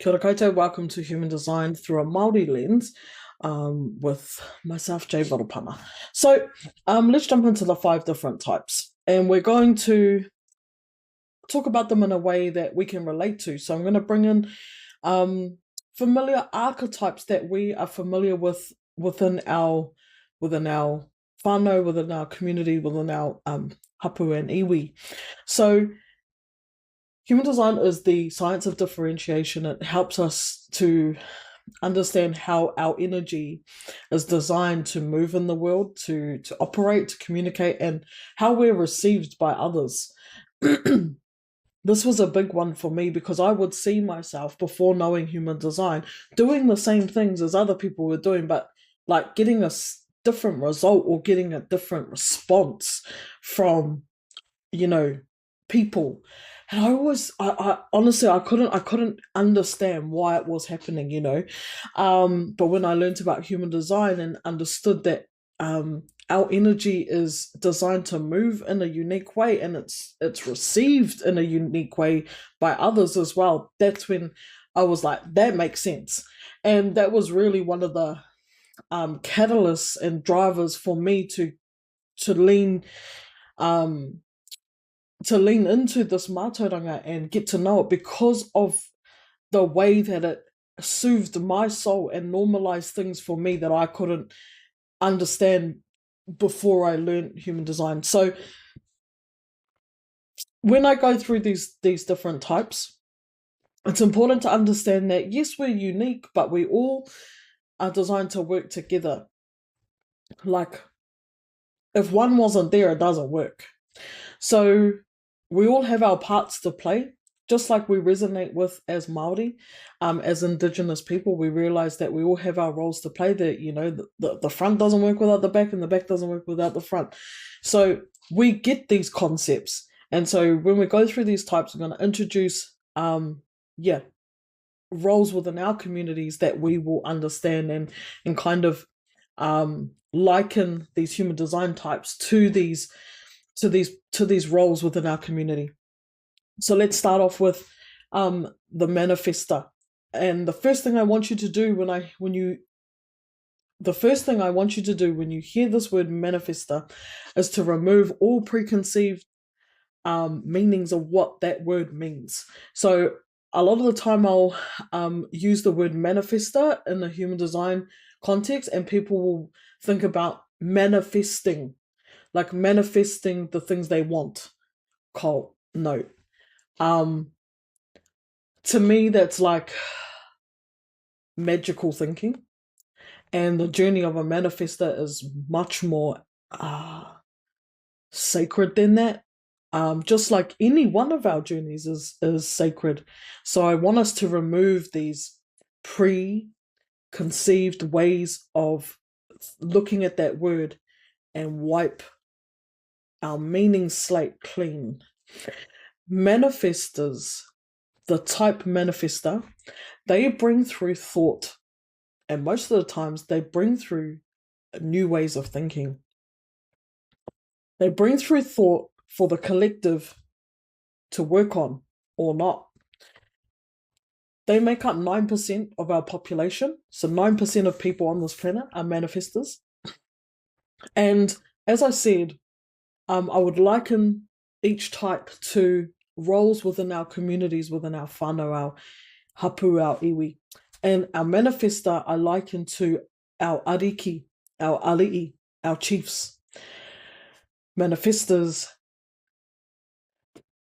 Kia ora koutou, welcome to Human Design through a Māori lens with myself, Jay Varupana. So let's jump into the 5 different types, and we're going to talk about them in a way that we can relate to. So I'm going to bring in familiar archetypes that we are familiar with within our whānau, within our community, within our hapu and iwi. So human design is the science of differentiation. It helps us to understand how our energy is designed to move in the world, to operate, to communicate, and how we're received by others. This was a big one for me because I would see myself before knowing human design doing the same things as other people were doing, but like getting a different result or getting a different response from, people. And I honestly, I couldn't understand why it was happening. But when I learned about human design and understood that our energy is designed to move in a unique way, and it's received in a unique way by others as well, that's when I was like, that makes sense. And that was really one of the catalysts and drivers for me to lean um to lean into this mātauranga and get to know it, because of the way that it soothed my soul and normalized things for me that I couldn't understand before I learned human design. So when I go through these different types, it's important to understand that yes, we're unique, but we all are designed to work together. Like, if one wasn't there, it doesn't work. So we all have our parts to play, just like we resonate with as Māori, as Indigenous people. We realize that we all have our roles to play. That the front doesn't work without the back, and the back doesn't work without the front. So we get these concepts, and so when we go through these types, we're going to introduce, roles within our communities that we will understand, and kind of liken these human design types to these roles within our community. So let's start off with the manifester. And the first thing I want you to do when you hear this word manifester is to remove all preconceived meanings of what that word means. So a lot of the time I'll use the word manifester in the human design context, and people will think about manifesting, like manifesting the things they want. Cole, no. To me, that's like magical thinking. And the journey of a manifester is much more sacred than that. Just like any one of our journeys is sacred. So I want us to remove these preconceived ways of looking at that word and wipe our meaning slate clean. Manifestors, the type manifester, they bring through thought, and most of the times they bring through new ways of thinking. They bring through thought for the collective to work on or not. They make up 9% of our population, so 9% of people on this planet are manifestors. And as I said, I would liken each type to roles within our communities, within our whānau, our hapu, our iwi. And our manifester I liken to our ariki, our ali'i, our chiefs. Manifestors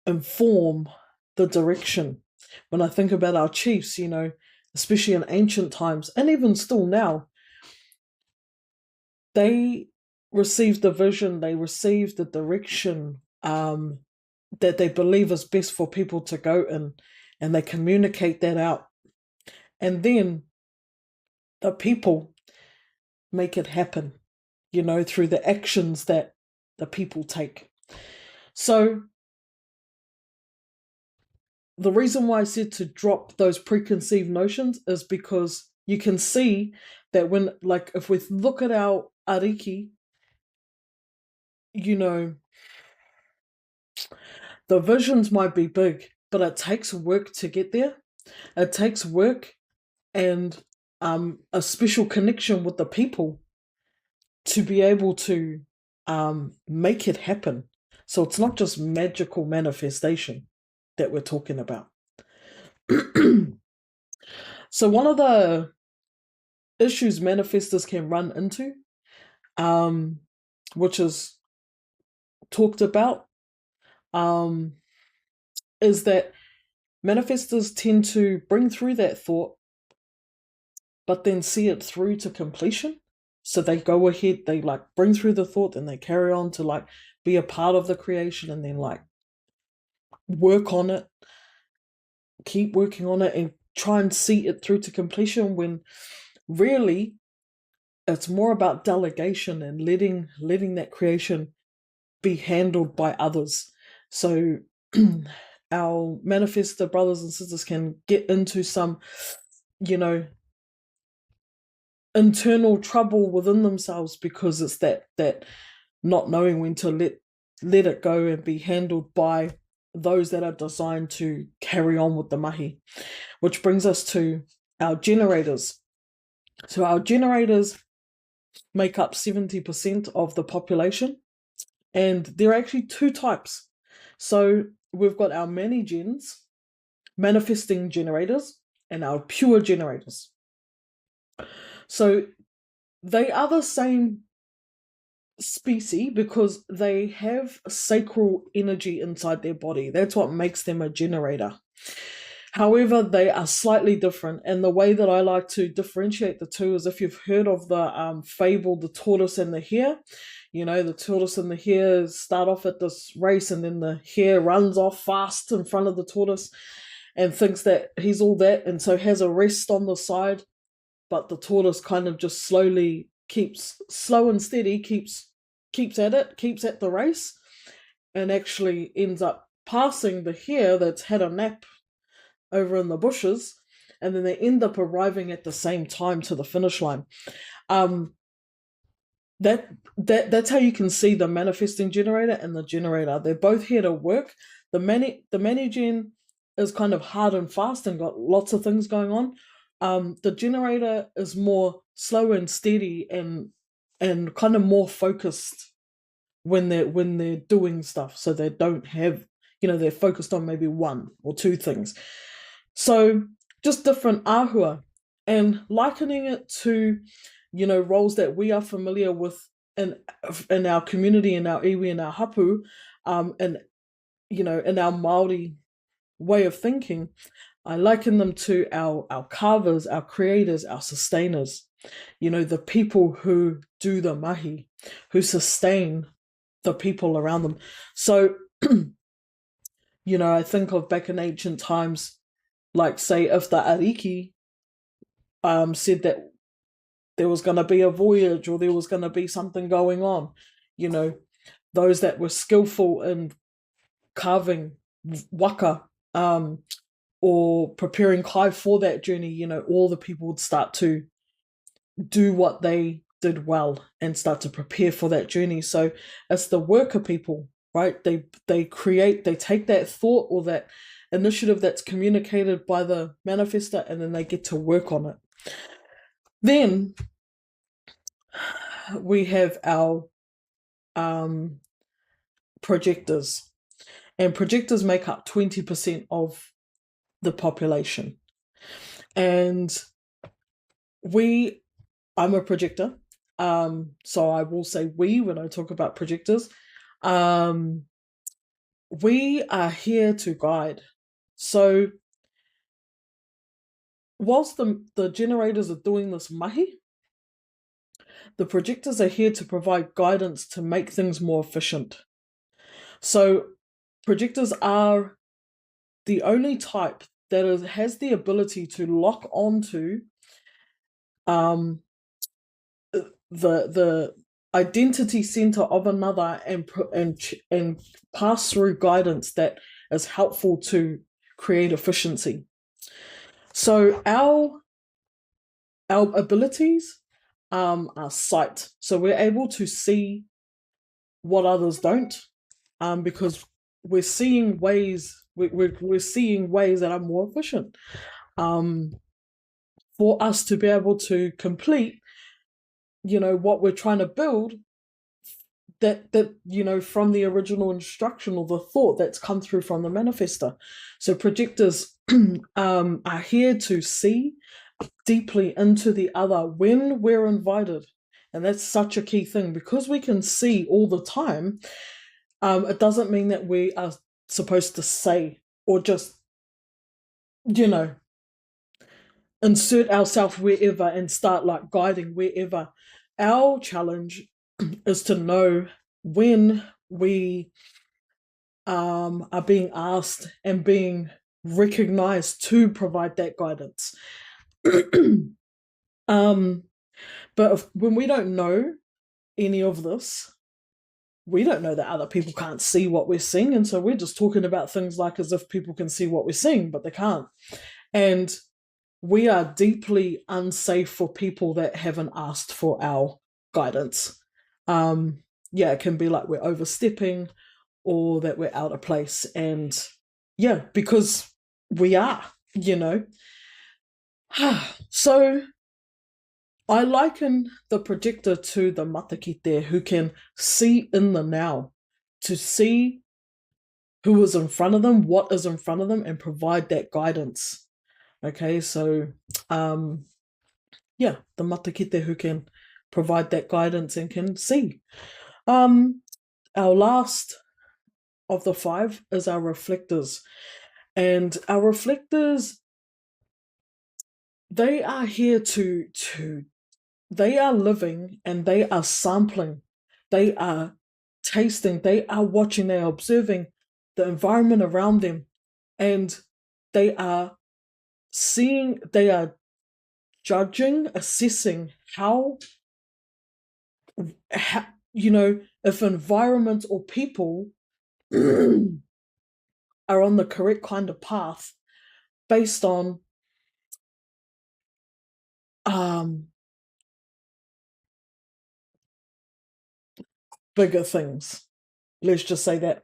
inform the direction. When I think about our chiefs, especially in ancient times, and even still now, they received the vision, they received the direction that they believe is best for people to go in, and they communicate that out. And then the people make it happen, through the actions that the people take. So the reason why I said to drop those preconceived notions is because you can see that if we look at our ariki, the visions might be big, but it takes work to get there. It takes work and a special connection with the people to be able to make it happen. So it's not just magical manifestation that we're talking about. So one of the issues manifestors can run into, which is talked about, um, is that manifestors tend to bring through that thought, but then see it through to completion. So they go ahead, they like bring through the thought and they carry on to like be a part of the creation and then like work on it, keep working on it and try and see it through to completion, when really it's more about delegation and letting that creation be handled by others. So our manifestor brothers and sisters can get into some, you know, internal trouble within themselves because it's that not knowing when to let it go and be handled by those that are designed to carry on with the mahi. Which brings us to our generators. So our generators make up 70% of the population, and there are actually two types. So we've got our many gens, manifesting generators, and our pure generators. So they are the same species because they have sacral energy inside their body. That's what makes them a generator. However, they are slightly different, and the way that I like to differentiate the two is if you've heard of the fable, The Tortoise and the Hare. You know, the tortoise and the hare start off at this race, and then the hare runs off fast in front of the tortoise and thinks that he's all that, and so has a rest on the side. But the tortoise kind of just slowly keeps slow and steady, keeps at it, keeps at the race, and actually ends up passing the hare that's had a nap over in the bushes, and then they end up arriving at the same time to the finish line. That's how you can see the manifesting generator and the generator. They're both here to work. The mani-gen is kind of hard and fast and got lots of things going on. The generator is more slow and steady and kind of more focused when they're doing stuff. So they don't have, they're focused on maybe one or two things. So just different ahua, and likening it to, roles that we are familiar with in our community, in our iwi, in our hapu, and in our Māori way of thinking. I liken them to our carvers, our creators, our sustainers. The people who do the mahi, who sustain the people around them. So, I think of back in ancient times, like say if the ariki said that there was going to be a voyage or there was going to be something going on, those that were skillful in carving waka or preparing kai for that journey, all the people would start to do what they did well and start to prepare for that journey. So it's the worker people, right? They take that thought or that initiative that's communicated by the manifestor, and then they get to work on it. Then we have our projectors, and projectors make up 20% of the population. And I'm a projector, so I will say we when I talk about projectors. We are here to guide. So whilst the generators are doing this mahi, the projectors are here to provide guidance to make things more efficient. So projectors are the only type that has the ability to lock onto the identity center of another and pass through guidance that is helpful to create efficiency. So our abilities are sight. So we're able to see what others don't, because we're seeing ways that are more efficient. for us to be able to complete, what we're trying to build, that from the original instruction or the thought that's come through from the manifester. So projectors are here to see deeply into the other when we're invited. And that's such a key thing, because we can see all the time. It doesn't mean that we are supposed to say or just, insert ourselves wherever and start like guiding wherever. Our challenge is to know when we are being asked and being recognized to provide that guidance. But when we don't know any of this, we don't know that other people can't see what we're seeing. And so we're just talking about things like as if people can see what we're seeing, but they can't. And we are deeply unsafe for people that haven't asked for our guidance. It can be like we're overstepping or that we're out of place. And because we are, So I liken the projector to the matakite who can see in the now, to see who is in front of them, what is in front of them, and provide that guidance. Okay, so the matakite who can provide that guidance and can see. Our last of the 5 is our reflectors. And our reflectors, they are here to they are living and they are sampling, they are tasting, they are watching, they are observing the environment around them, and they are seeing, they are judging, assessing how if environment or people are on the correct kind of path based on bigger things. Let's just say that.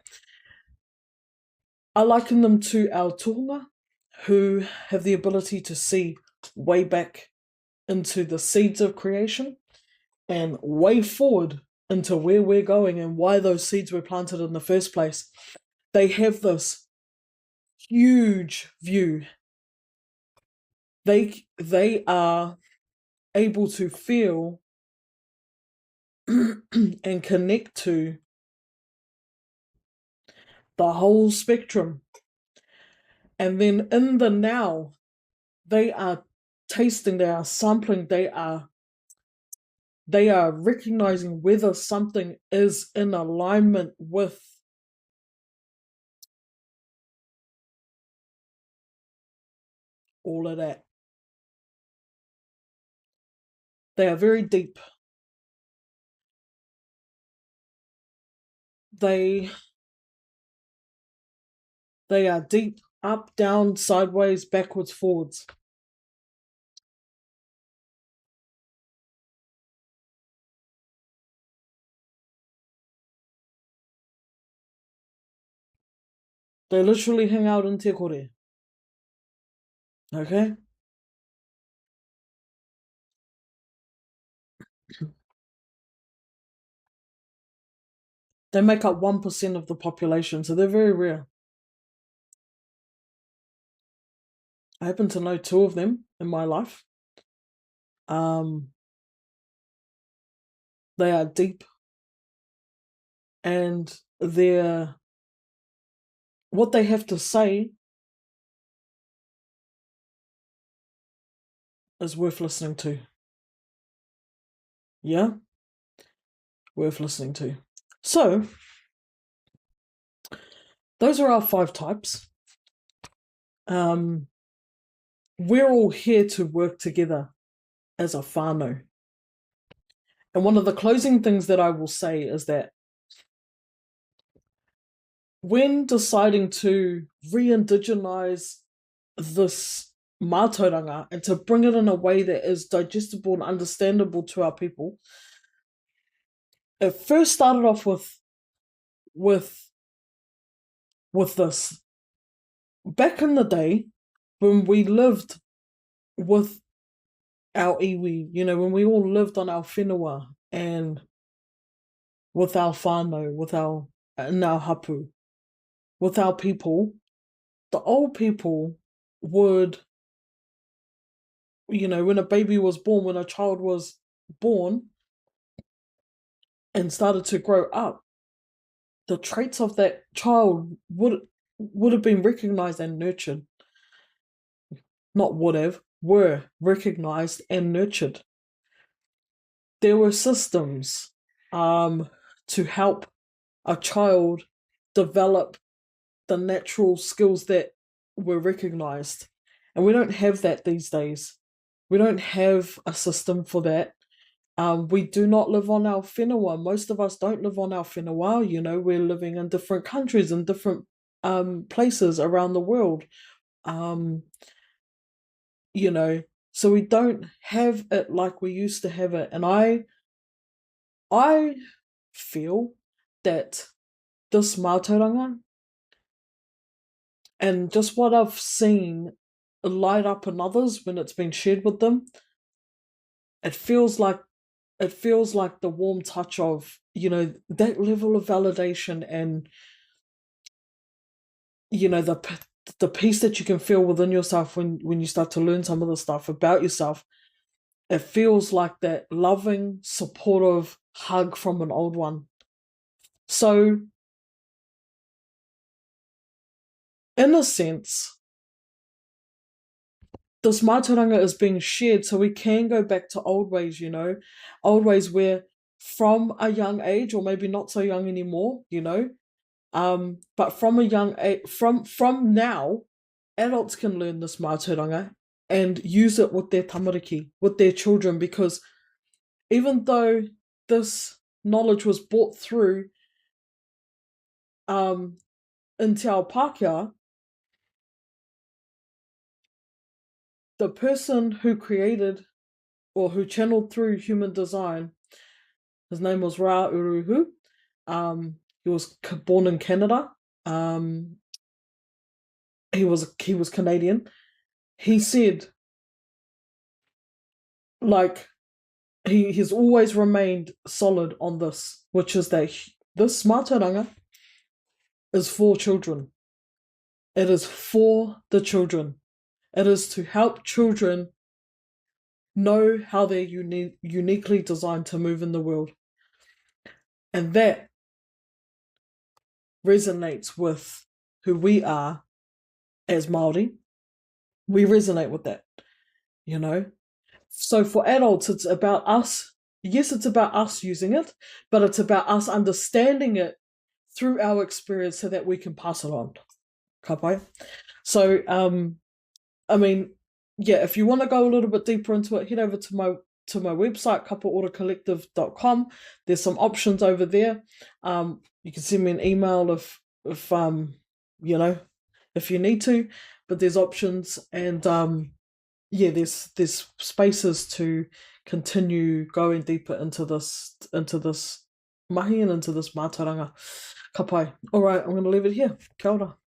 I liken them to our tūnga, who have the ability to see way back into the seeds of creation and way forward into where we're going and why those seeds were planted in the first place. They have this huge view. They are able to feel and connect to the whole spectrum. And then in the now, they are tasting, they are sampling, they are recognizing whether something is in alignment with all of that. They are very deep. They are deep, up, down, sideways, backwards, forwards. They literally hang out in te kore. Okay? They make up 1% of the population, so they're very rare. I happen to know 2 of them in my life. They are deep, and what they have to say is worth listening to. Yeah? Worth listening to. So, those are our 5 types. We're all here to work together as a whānau. And one of the closing things that I will say is that when deciding to re-indigenize this mātauranga and to bring it in a way that is digestible and understandable to our people, it first started off with this. Back in the day, when we lived with our iwi, when we all lived on our whenua and with our whānau, with our in our hapu, with our people, the old people would, when a baby was born, when a child was born and started to grow up, the traits of that child would have been recognized and nurtured. Not would have, were recognized and nurtured. There were systems to help a child develop the natural skills that were recognized. And we don't have that these days. We don't have a system for that. We do not live on our whenua. Most of us don't live on our whenua. We're living in different countries and different places around the world. Um, so we don't have it like we used to have it. And I feel that this mātauranga and just what I've seen light up in others when it's been shared with them, it feels like the warm touch of, that level of validation and, the peace that you can feel within yourself when you start to learn some of the stuff about yourself. It feels like that loving, supportive hug from an old one. So, in a sense, this mātauranga is being shared so we can go back to old ways, old ways where from a young age, or maybe not so young anymore, but from a young age, from now, adults can learn this mātauranga and use it with their tamariki, with their children, because even though this knowledge was brought through in Te Ao Pākehā, the person who created or who channeled through human design, his name was Ra Uruhu. He was born in Canada. He was Canadian. He said, like, he's always remained solid on this, which is that this mātauranga is for children. It is for the children. It is to help children know how they're uniquely designed to move in the world. And that resonates with who we are as Māori. We resonate with that, So for adults, it's about us. Yes, it's about us using it, but it's about us understanding it through our experience so that we can pass it on. Kapai. So, I mean, yeah, if you want to go a little bit deeper into it, head over to my website, kapaoracollective.com. There's some options over there. You can send me an email if if you need to, but there's options, and there's spaces to continue going deeper into this mahi and into this mātauranga. Ka pai. All right, I'm going to leave it here. Kia ora.